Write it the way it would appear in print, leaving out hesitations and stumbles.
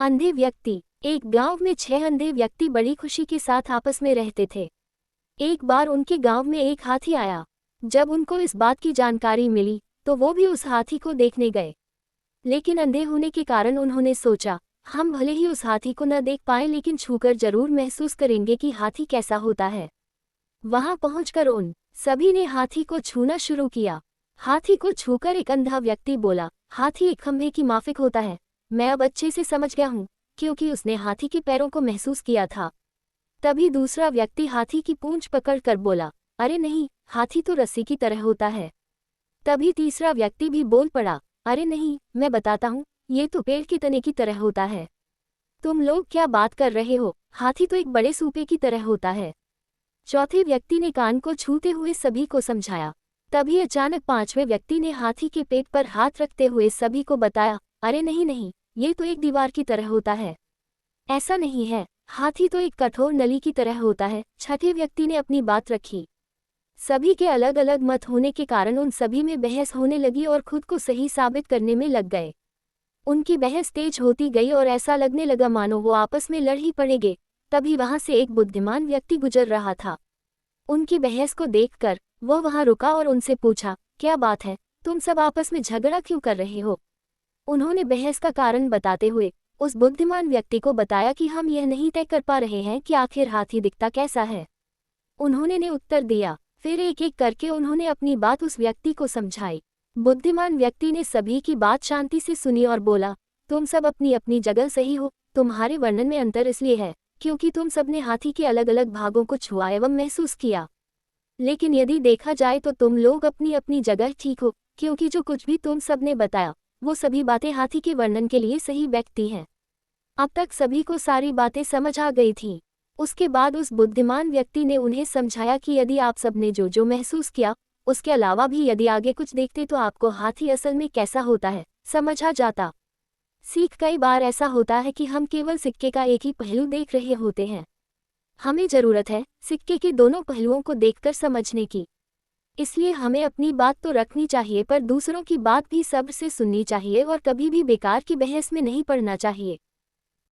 अंधे व्यक्ति। एक गांव में 6 अंधे व्यक्ति बड़ी खुशी के साथ आपस में रहते थे। एक बार उनके गांव में एक हाथी आया। जब उनको इस बात की जानकारी मिली तो वो भी उस हाथी को देखने गए। लेकिन अंधे होने के कारण उन्होंने सोचा, हम भले ही उस हाथी को न देख पाए लेकिन छूकर जरूर महसूस करेंगे कि हाथी कैसा होता है। वहां पहुंचकर उन सभी ने हाथी को छूना शुरू किया। हाथी को छूकर एक अंधा व्यक्ति बोला, हाथी एक खंभे की माफिक होता है। मैं अब अच्छे से समझ गया हूँ, क्योंकि उसने हाथी के पैरों को महसूस किया था। तभी दूसरा व्यक्ति हाथी की पूंछ पकड़कर बोला, अरे नहीं, हाथी तो रस्सी की तरह होता है। तभी तीसरा व्यक्ति भी बोल पड़ा, अरे नहीं, मैं बताता हूँ, ये तो पेड़ के तने की तरह होता है। तुम लोग क्या बात कर रहे हो, हाथी तो एक बड़े सूपे की तरह होता है। चौथे व्यक्ति ने कान को छूते हुए सभी को समझाया। तभी अचानक पांचवें व्यक्ति ने हाथी के पेट पर हाथ रखते हुए सभी को बताया, अरे नहीं नहीं, ये तो एक दीवार की तरह होता है। ऐसा नहीं है, हाथी तो एक कठोर नली की तरह होता है। छठे व्यक्ति ने अपनी बात रखी। सभी के अलग अलग मत होने के कारण उन सभी में बहस होने लगी और खुद को सही साबित करने में लग गए। उनकी बहस तेज होती गई और ऐसा लगने लगा मानो वो आपस में लड़ ही पड़ेंगे। तभी वहां से एक बुद्धिमान व्यक्ति गुजर रहा था। उनकी बहस को देखकर वह वहां रुका और उनसे पूछा, क्या बात है, तुम सब आपस में झगड़ा क्यों कर रहे हो? उन्होंने बहस का कारण बताते हुए उस बुद्धिमान व्यक्ति को बताया कि हम यह नहीं तय कर पा रहे हैं कि आखिर हाथी दिखता कैसा है। उन्होंने ने उत्तर दिया। फिर एक एक करके उन्होंने अपनी बात उस व्यक्ति को समझाई। बुद्धिमान व्यक्ति ने सभी की बात शांति से सुनी और बोला, तुम सब अपनी अपनी जगह सही हो। तुम्हारे वर्णन में अंतर इसलिए है क्योंकि तुम सबने हाथी के अलग अलग भागों को छुआ एवं महसूस किया। लेकिन यदि देखा जाए तो तुम लोग अपनी अपनी जगह ठीक हो, क्योंकि जो कुछ भी तुम सबने बताया वो सभी बातें हाथी के वर्णन के लिए सही व्यक्ति हैं। अब तक सभी को सारी बातें समझ आ गई थीं। उसके बाद उस बुद्धिमान व्यक्ति ने उन्हें समझाया कि यदि आप सबने जो जो महसूस किया, उसके अलावा भी यदि आगे कुछ देखते तो आपको हाथी असल में कैसा होता है समझ आ जाता। सीख कई बार ऐसा होता है कि हम केवल सिक्के का एक ही पहलू देख रहे होते हैं। हमें जरूरत है सिक्के के दोनों पहलुओं को देखकर समझने की। इसलिए हमें अपनी बात तो रखनी चाहिए पर दूसरों की बात भी सब्र से सुननी चाहिए और कभी भी बेकार की बहस में नहीं पड़ना चाहिए।